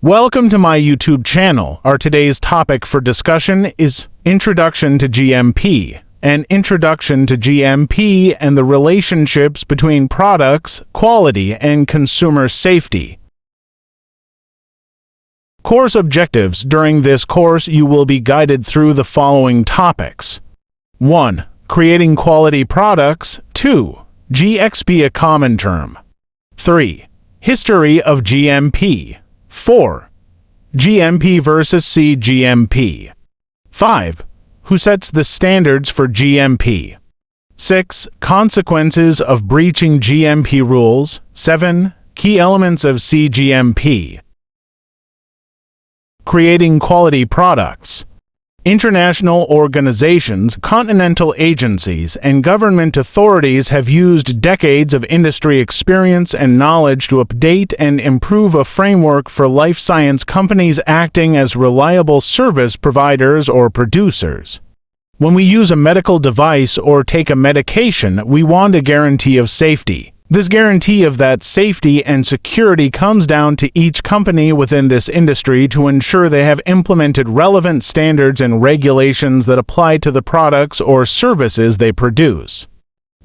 Welcome to my YouTube channel. Our today's topic for discussion is Introduction to GMP, an introduction to GMP and the relationships between products, quality, and consumer safety. Course objectives. During this course, you will be guided through the following topics. 1. Creating quality products. 2. GXP, a common term. 3. History of GMP. 4. GMP versus CGMP. 5. Who sets the standards for GMP? 6. Consequences of breaching GMP rules. 7. Key elements of CGMP. Creating quality products. International organizations, continental agencies, and government authorities have used decades of industry experience and knowledge to update and improve a framework for life science companies acting as reliable service providers or producers. When we use a medical device or take a medication, we want a guarantee of safety. This guarantee of that safety and security comes down to each company within this industry to ensure they have implemented relevant standards and regulations that apply to the products or services they produce.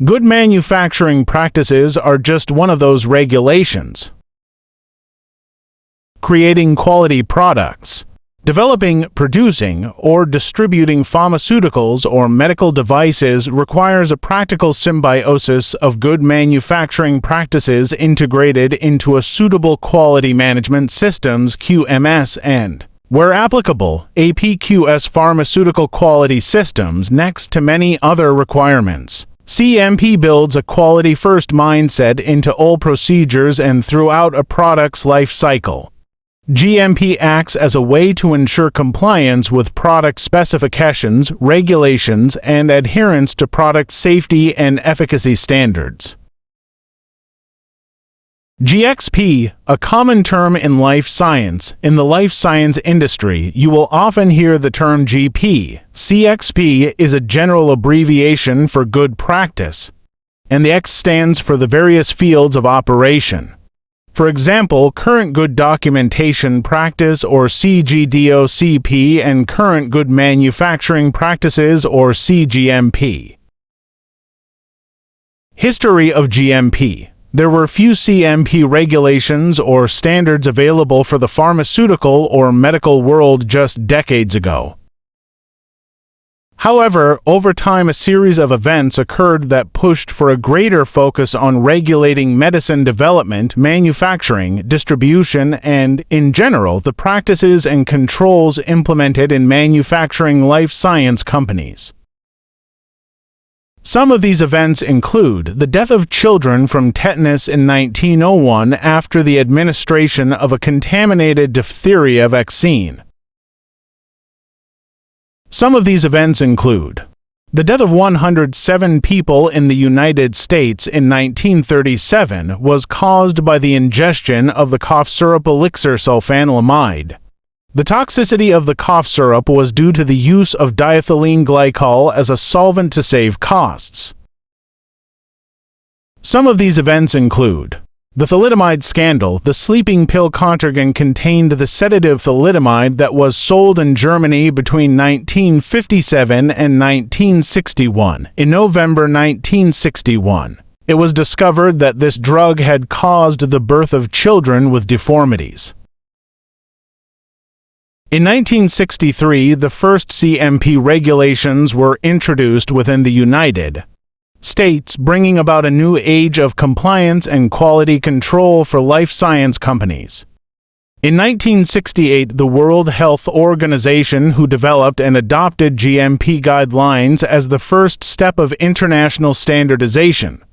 Good manufacturing practices are just one of those regulations. Creating quality products. Developing, producing, or distributing pharmaceuticals or medical devices requires a practical symbiosis of good manufacturing practices integrated into a suitable quality management systems QMS and, where applicable, APQS pharmaceutical quality systems next to many other requirements. CMP builds a quality-first mindset into all procedures and throughout a product's life cycle. GMP acts as a way to ensure compliance with product specifications, regulations, and adherence to product safety and efficacy standards. GXP, a common term in life science. In the life science industry, you will often hear the term GP. CXP is a general abbreviation for good practice, and the X stands for the various fields of operation. For example, Current Good Documentation Practice or CGDOCP and Current Good Manufacturing Practices or CGMP. History of GMP. There were few CMP regulations or standards available for the pharmaceutical or medical world just decades ago. However, over time a series of events occurred that pushed for a greater focus on regulating medicine development, manufacturing, distribution, and, in general, the practices and controls implemented in manufacturing life science companies. Some of these events include the death of children from tetanus in 1901 after the administration of a contaminated diphtheria vaccine. Some of these events include the death of 107 people in the United States in 1937 was caused by the ingestion of the cough syrup elixir sulfanilamide. The toxicity of the cough syrup was due to the use of diethylene glycol as a solvent to save costs. Some of these events include the thalidomide scandal. The sleeping pill Contergan contained the sedative thalidomide that was sold in Germany between 1957 and 1961. In November 1961, it was discovered that this drug had caused the birth of children with deformities. In 1963, the first CMP regulations were introduced within the United States, bringing about a new age of compliance and quality control for life science companies. In 1968, the World Health Organization, who developed and adopted GMP guidelines as the first step of international standardization.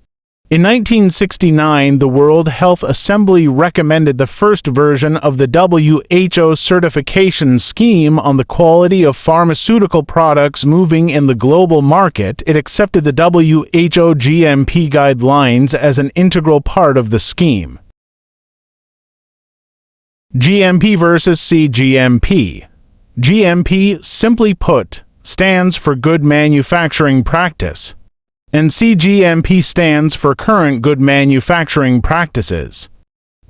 In 1969, the World Health Assembly recommended the first version of the WHO certification scheme on the quality of pharmaceutical products moving in the global market. It accepted the WHO GMP guidelines as an integral part of the scheme. GMP versus CGMP. GMP, simply put, stands for Good Manufacturing Practice, and CGMP stands for Current Good Manufacturing Practices.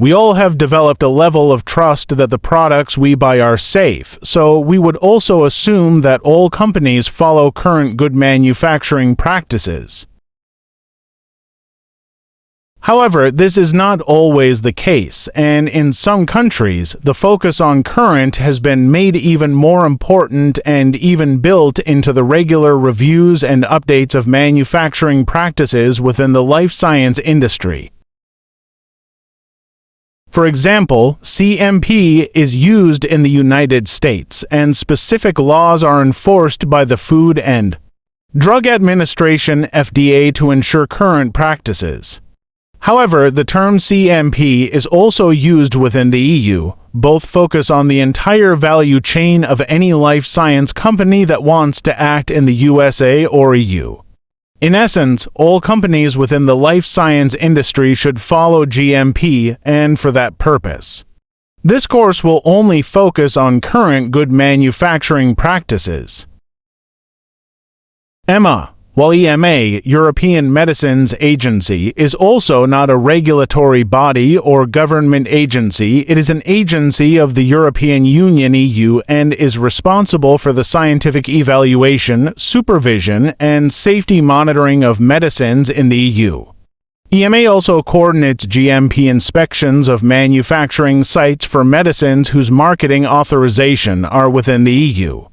We all have developed a level of trust that the products we buy are safe, so we would also assume that all companies follow current good manufacturing practices. However, this is not always the case, and in some countries, the focus on current has been made even more important and even built into the regular reviews and updates of manufacturing practices within the life science industry. For example, CMP is used in the United States, and specific laws are enforced by the Food and Drug Administration (FDA) to ensure current practices. However, the term CMP is also used within the EU. Both focus on the entire value chain of any life science company that wants to act in the USA or EU. In essence, all companies within the life science industry should follow GMP, and for that purpose, this course will only focus on current good manufacturing practices. EMA. While EMA, European Medicines Agency, is also not a regulatory body or government agency, it is an agency of the European Union (EU) and is responsible for the scientific evaluation, supervision, and safety monitoring of medicines in the EU. EMA also coordinates GMP inspections of manufacturing sites for medicines whose marketing authorization are within the EU.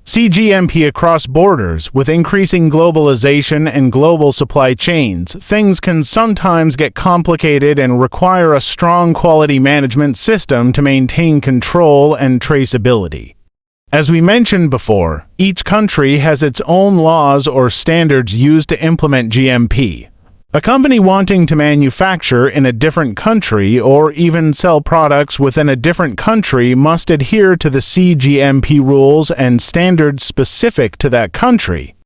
See GMP across borders. With increasing globalization and global supply chains, things can sometimes get complicated and require a strong quality management system to maintain control and traceability. As we mentioned before, each country has its own laws or standards used to implement GMP. A company wanting to manufacture in a different country or even sell products within a different country must adhere to the CGMP rules and standards specific to that country.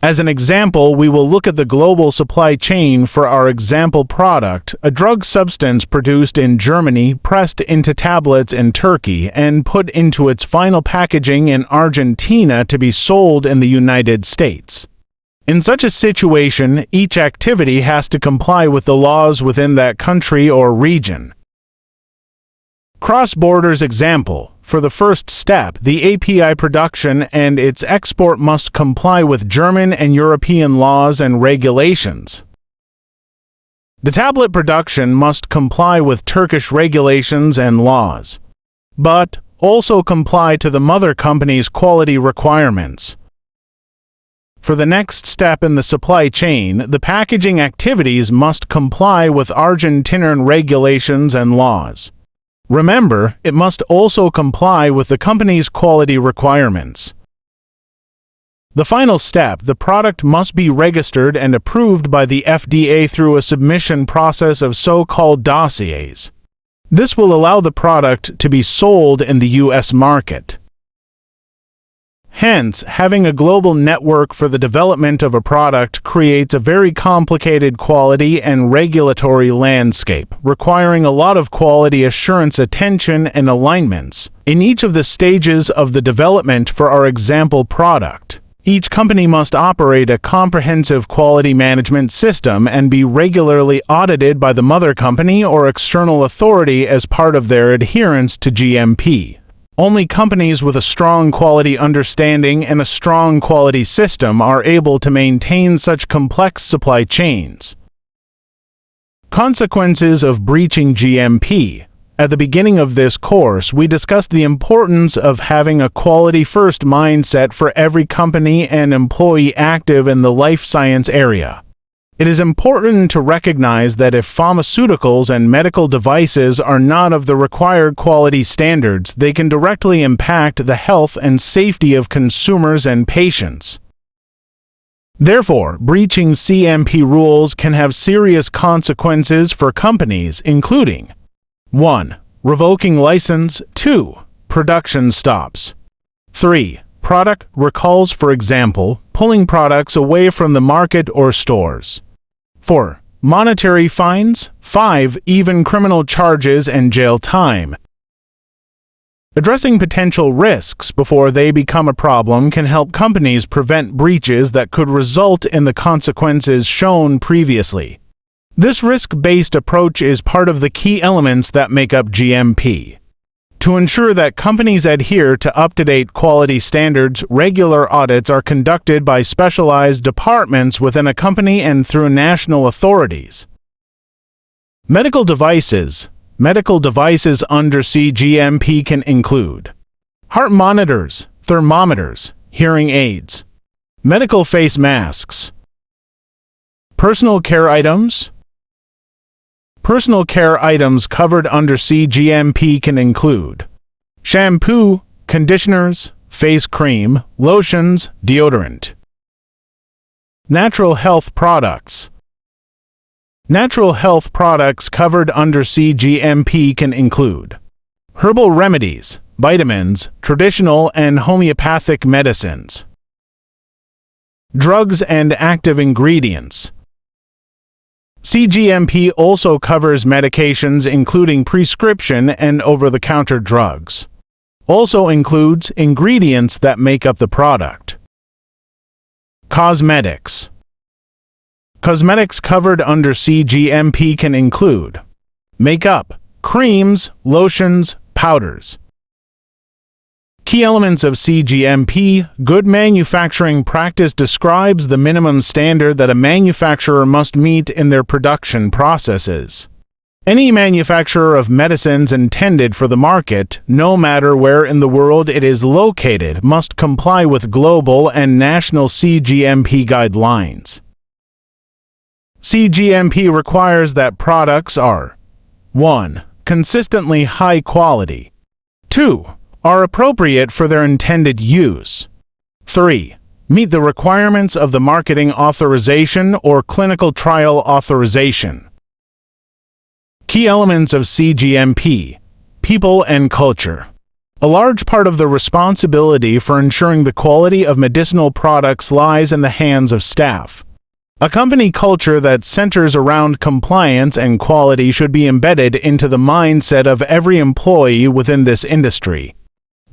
As an example, we will look at the global supply chain for our example product, a drug substance produced in Germany, pressed into tablets in Turkey, and put into its final packaging in Argentina to be sold in the United States. In such a situation, each activity has to comply with the laws within that country or region. Cross-borders example. For the first step, the API production and its export must comply with German and European laws and regulations. The tablet production must comply with Turkish regulations and laws, but also comply to the mother company's quality requirements. For the next step in the supply chain, the packaging activities must comply with Argentinian regulations and laws. Remember, it must also comply with the company's quality requirements. The final step, the product must be registered and approved by the FDA through a submission process of so-called dossiers. This will allow the product to be sold in the US market. Hence, having a global network for the development of a product creates a very complicated quality and regulatory landscape, requiring a lot of quality assurance attention and alignments in each of the stages of the development for our example product. Each company must operate a comprehensive quality management system and be regularly audited by the mother company or external authority as part of their adherence to GMP. Only companies with a strong quality understanding and a strong quality system are able to maintain such complex supply chains. Consequences of breaching GMP. At the beginning of this course, we discussed the importance of having a quality-first mindset for every company and employee active in the life science area. It is important to recognize that if pharmaceuticals and medical devices are not of the required quality standards, they can directly impact the health and safety of consumers and patients. Therefore, breaching CMP rules can have serious consequences for companies, including 1. Revoking license. 2. Production stops. 3. Product recalls, for example, pulling products away from the market or stores. 4. Monetary fines. 5. Even criminal charges and jail time. Addressing potential risks before they become a problem can help companies prevent breaches that could result in the consequences shown previously. This risk-based approach is part of the key elements that make up GMP. To ensure that companies adhere to up-to-date quality standards, regular audits are conducted by specialized departments within a company and through national authorities. Medical devices. Medical devices under CGMP can include heart monitors, thermometers, hearing aids, medical face masks, personal care items. Personal care items covered under CGMP can include shampoo, conditioners, face cream, lotions, deodorant. Natural health products. Natural health products covered under CGMP can include herbal remedies, vitamins, traditional and homeopathic medicines. Drugs and active ingredients. CGMP also covers medications including prescription and over-the-counter drugs. Also includes ingredients that make up the product. Cosmetics. Cosmetics covered under CGMP can include makeup, creams, lotions, powders. Key elements of CGMP. Good manufacturing practice describes the minimum standard that a manufacturer must meet in their production processes. Any manufacturer of medicines intended for the market, no matter where in the world it is located, must comply with global and national CGMP guidelines. CGMP requires that products are 1. Consistently high quality. 2. Are appropriate for their intended use. 3. Meet the requirements of the marketing authorization or clinical trial authorization. Key elements of CGMP. People and culture. A large part of the responsibility for ensuring the quality of medicinal products lies in the hands of staff. A company culture that centers around compliance and quality should be embedded into the mindset of every employee within this industry.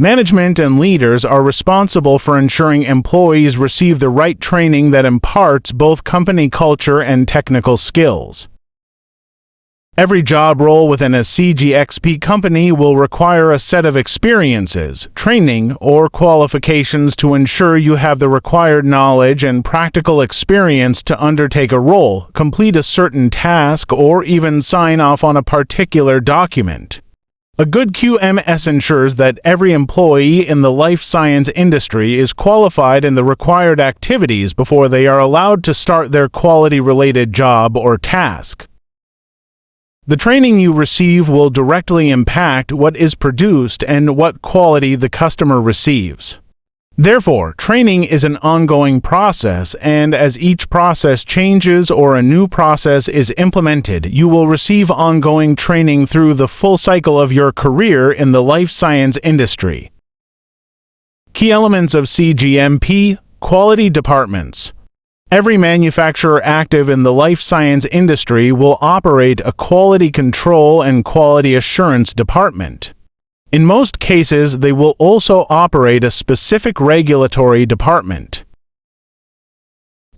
Management and leaders are responsible for ensuring employees receive the right training that imparts both company culture and technical skills. Every job role within a CGXP company will require a set of experiences, training, or qualifications to ensure you have the required knowledge and practical experience to undertake a role, complete a certain task, or even sign off on a particular document. A good QMS ensures that every employee in the life science industry is qualified in the required activities before they are allowed to start their quality-related job or task. The training you receive will directly impact what is produced and what quality the customer receives. Therefore, training is an ongoing process, and as each process changes or a new process is implemented, you will receive ongoing training through the full cycle of your career in the life science industry. Key elements of CGMP. Quality departments. Every manufacturer active in the life science industry will operate a quality control and quality assurance department. In most cases, they will also operate a specific regulatory department.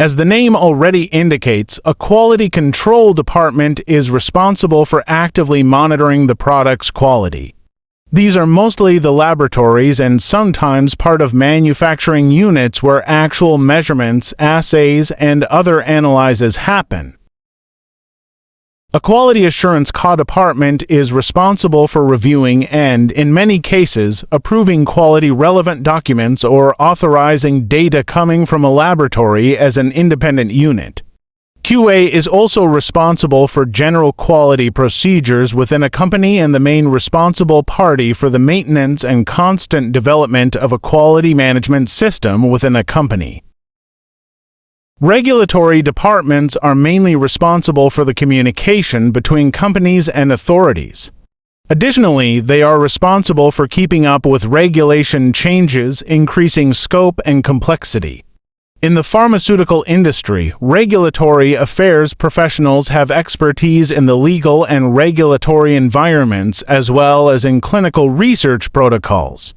As the name already indicates, a quality control department is responsible for actively monitoring the product's quality. These are mostly the laboratories and sometimes part of manufacturing units where actual measurements, assays, and other analyses happen. A quality assurance department is responsible for reviewing and, in many cases, approving quality-relevant documents or authorizing data coming from a laboratory as an independent unit. QA is also responsible for general quality procedures within a company and the main responsible party for the maintenance and constant development of a quality management system within a company. Regulatory departments are mainly responsible for the communication between companies and authorities. Additionally, they are responsible for keeping up with regulation changes, increasing scope and complexity. In the pharmaceutical industry, regulatory affairs professionals have expertise in the legal and regulatory environments as well as in clinical research protocols.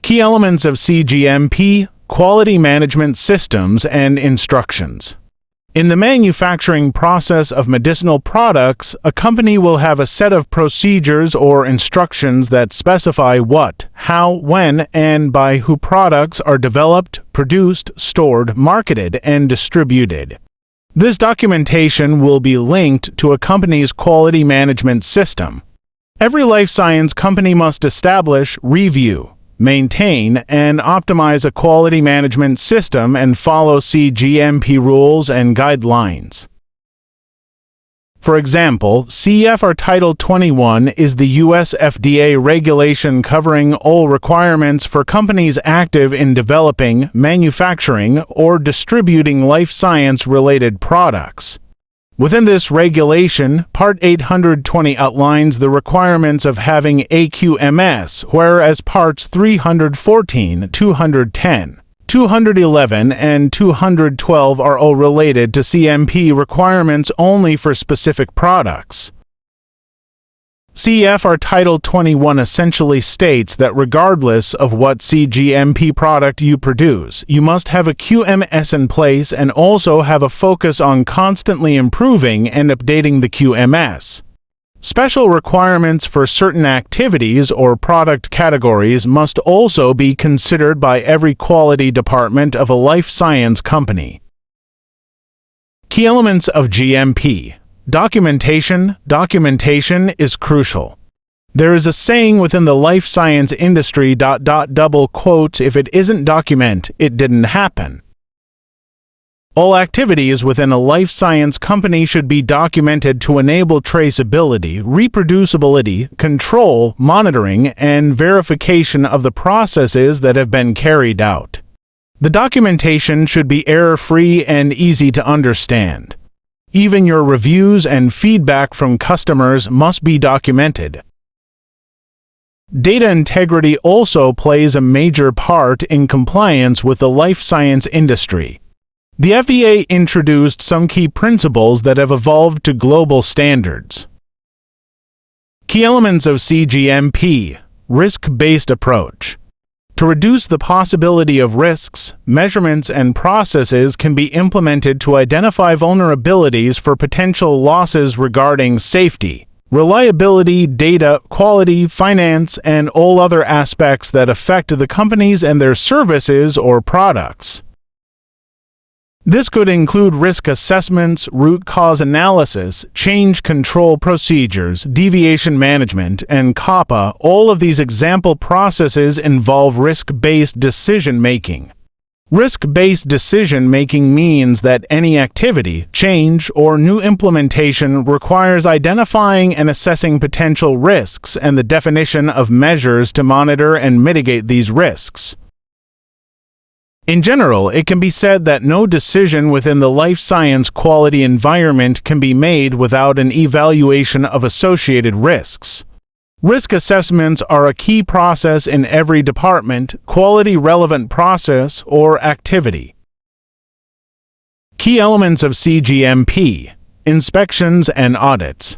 Key elements of CGMP. Quality management systems and instructions. In the manufacturing process of medicinal products, a company will have a set of procedures or instructions that specify what, how, when, and by who products are developed, produced, stored, marketed, and distributed. This documentation will be linked to a company's quality management system. Every life science company must establish, review, maintain, and optimize a quality management system and follow CGMP rules and guidelines. For example, CFR Title 21 is the U.S. FDA regulation covering all requirements for companies active in developing, manufacturing, or distributing life science-related products. Within this regulation, Part 820 outlines the requirements of having AQMS, whereas Parts 314, 210, 211, and 212 are all related to CMP requirements only for specific products. CFR Title 21 essentially states that regardless of what CGMP product you produce, you must have a QMS in place and also have a focus on constantly improving and updating the QMS. Special requirements for certain activities or product categories must also be considered by every quality department of a life science company. Key elements of GMP. Documentation. Documentation is crucial. There is a saying within the life science industry, double quotes, if it isn't document, it didn't happen. All activities within a life science company should be documented to enable traceability, reproducibility, control, monitoring, and verification of the processes that have been carried out. The documentation should be error-free and easy to understand. Even your reviews and feedback from customers must be documented. Data integrity also plays a major part in compliance with the life science industry. The FDA introduced some key principles that have evolved to global standards. Key elements of CGMP. Risk-based approach. To reduce the possibility of risks, measurements and processes can be implemented to identify vulnerabilities for potential losses regarding safety, reliability, data, quality, finance, and all other aspects that affect the companies and their services or products. This could include risk assessments, root cause analysis, change control procedures, deviation management, and COPPA. All of these example processes involve risk-based decision-making. Risk-based decision-making means that any activity, change, or new implementation requires identifying and assessing potential risks and the definition of measures to monitor and mitigate these risks. In general, it can be said that no decision within the life science quality environment can be made without an evaluation of associated risks. Risk assessments are a key process in every department, quality-relevant process, or activity. Key elements of CGMP. Inspections and audits.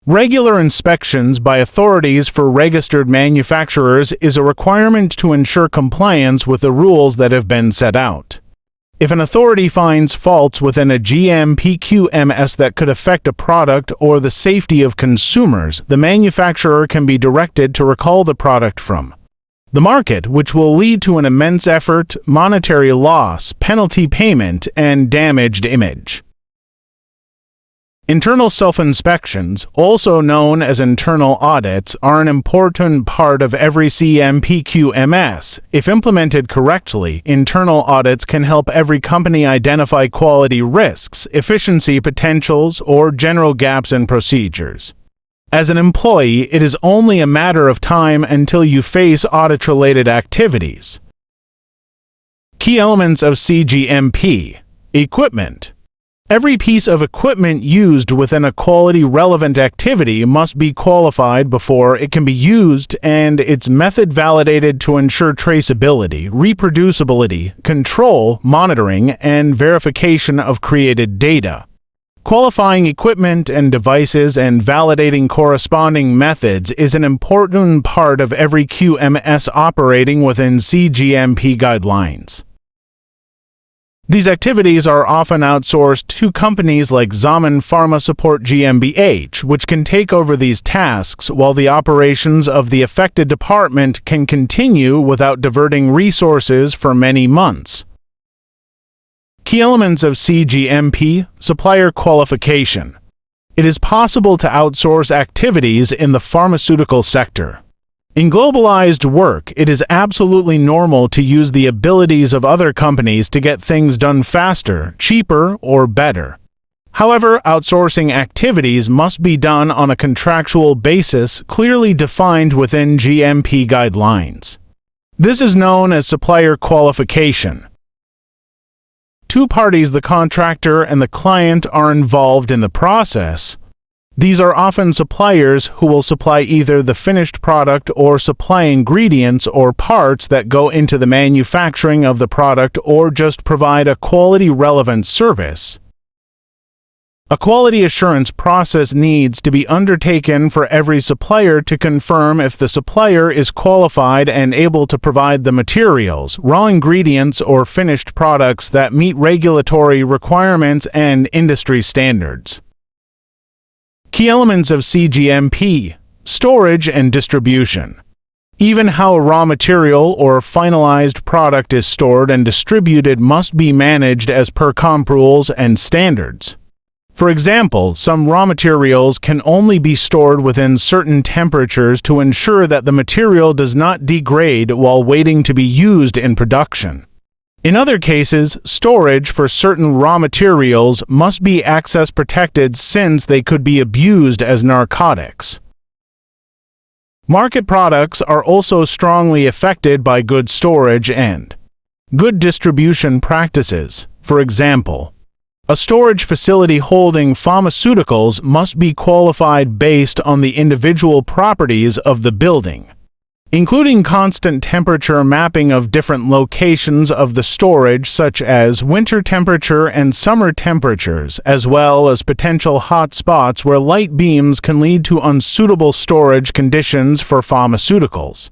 Regular inspections by authorities for registered manufacturers is a requirement to ensure compliance with the rules that have been set out. If an authority finds faults within a GMP QMS that could affect a product or the safety of consumers, the manufacturer can be directed to recall the product from the market, which will lead to an immense effort, monetary loss, penalty payment, and damaged image. Internal self-inspections, also known as internal audits, are an important part of every CMP QMS. If implemented correctly, internal audits can help every company identify quality risks, efficiency potentials, or general gaps in procedures. As an employee, it is only a matter of time until you face audit-related activities. Key elements of CGMP. Equipment. Every piece of equipment used within a quality-relevant activity must be qualified before it can be used and its method validated to ensure traceability, reproducibility, control, monitoring, and verification of created data. Qualifying equipment and devices and validating corresponding methods is an important part of every QMS operating within CGMP guidelines. These activities are often outsourced to companies like Zaman Pharma Support GmbH, which can take over these tasks while the operations of the affected department can continue without diverting resources for many months. Key elements of CGMP: supplier qualification. It is possible to outsource activities in the pharmaceutical sector. In globalized work, it is absolutely normal to use the abilities of other companies to get things done faster, cheaper, or better. However, outsourcing activities must be done on a contractual basis clearly defined within GMP guidelines. This is known as supplier qualification. Two parties, the contractor and the client, are involved in the process. These are often suppliers who will supply either the finished product or supply ingredients or parts that go into the manufacturing of the product or just provide a quality-relevant service. A quality assurance process needs to be undertaken for every supplier to confirm if the supplier is qualified and able to provide the materials, raw ingredients, or finished products that meet regulatory requirements and industry standards. Key elements of CGMP: storage and distribution. Even how a raw material or finalized product is stored and distributed must be managed as per comp rules and standards. For example, some raw materials can only be stored within certain temperatures to ensure that the material does not degrade while waiting to be used in production. In other cases, storage for certain raw materials must be access protected since they could be abused as narcotics. Market products are also strongly affected by good storage and good distribution practices. For example, a storage facility holding pharmaceuticals must be qualified based on the individual properties of the building, including constant temperature mapping of different locations of the storage, such as winter temperature and summer temperatures, as well as potential hot spots where light beams can lead to unsuitable storage conditions for pharmaceuticals.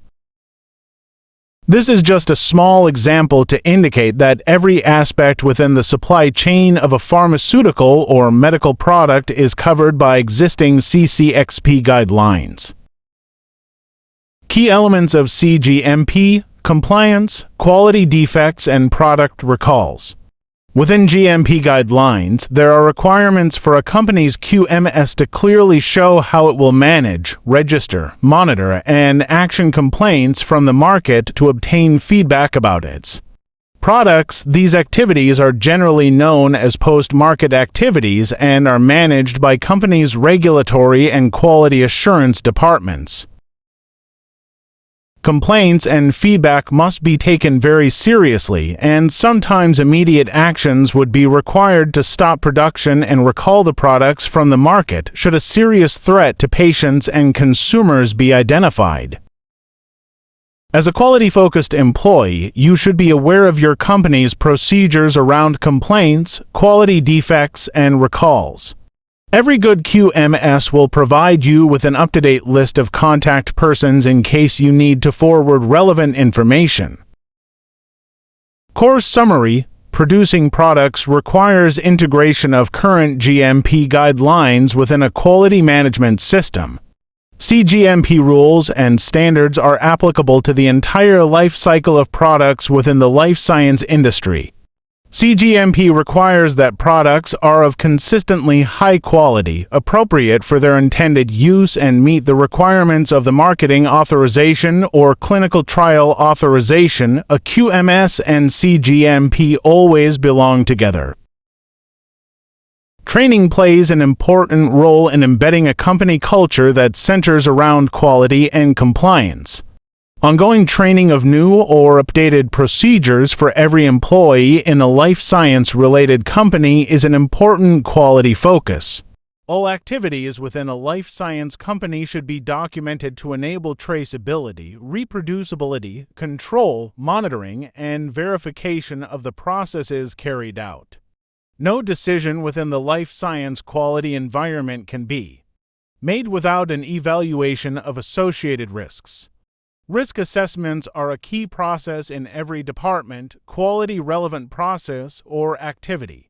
This is just a small example to indicate that every aspect within the supply chain of a pharmaceutical or medical product is covered by existing CCXP guidelines. Key elements of CGMP: compliance, quality defects, and product recalls. Within GMP guidelines, there are requirements for a company's QMS to clearly show how it will manage, register, monitor, and action complaints from the market to obtain feedback about its products. These activities are generally known as post-market activities and are managed by companies' regulatory and quality assurance departments. Complaints and feedback must be taken very seriously, and sometimes immediate actions would be required to stop production and recall the products from the market should a serious threat to patients and consumers be identified. As a quality-focused employee, you should be aware of your company's procedures around complaints, quality defects, and recalls. Every good QMS will provide you with an up-to-date list of contact persons in case you need to forward relevant information. Course summary: producing products requires integration of current GMP guidelines within a quality management system. CGMP rules and standards are applicable to the entire life cycle of products within the life science industry. CGMP requires that products are of consistently high quality, appropriate for their intended use, and meet the requirements of the marketing authorization or clinical trial authorization. A QMS and CGMP always belong together. Training plays an important role in embedding a company culture that centers around quality and compliance. Ongoing training of new or updated procedures for every employee in a life science-related company is an important quality focus. All activities within a life science company should be documented to enable traceability, reproducibility, control, monitoring, and verification of the processes carried out. No decision within the life science quality environment can be made without an evaluation of associated risks. Risk assessments are a key process in every department, quality-relevant process, or activity.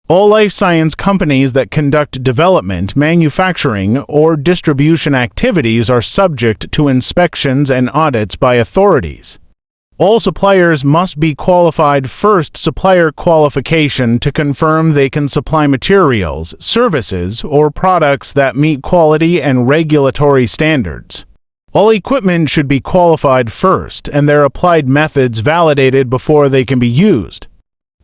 All life science companies that conduct development, manufacturing, or distribution activities are subject to inspections and audits by authorities. All suppliers must be qualified first supplier qualification to confirm they can supply materials, services, or products that meet quality and regulatory standards. All equipment should be qualified first and their applied methods validated before they can be used.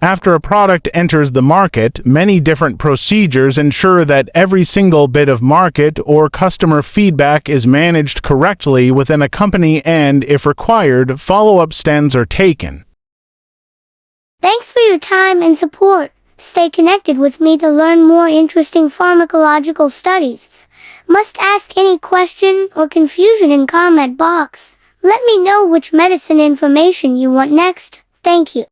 After a product enters the market, many different procedures ensure that every single bit of market or customer feedback is managed correctly within a company and, if required, follow-up stands are taken. Thanks for your time and support. Stay connected with me to learn more interesting pharmacological studies. Must ask any question or confusion in comment box. Let me know which medicine information you want next. Thank you.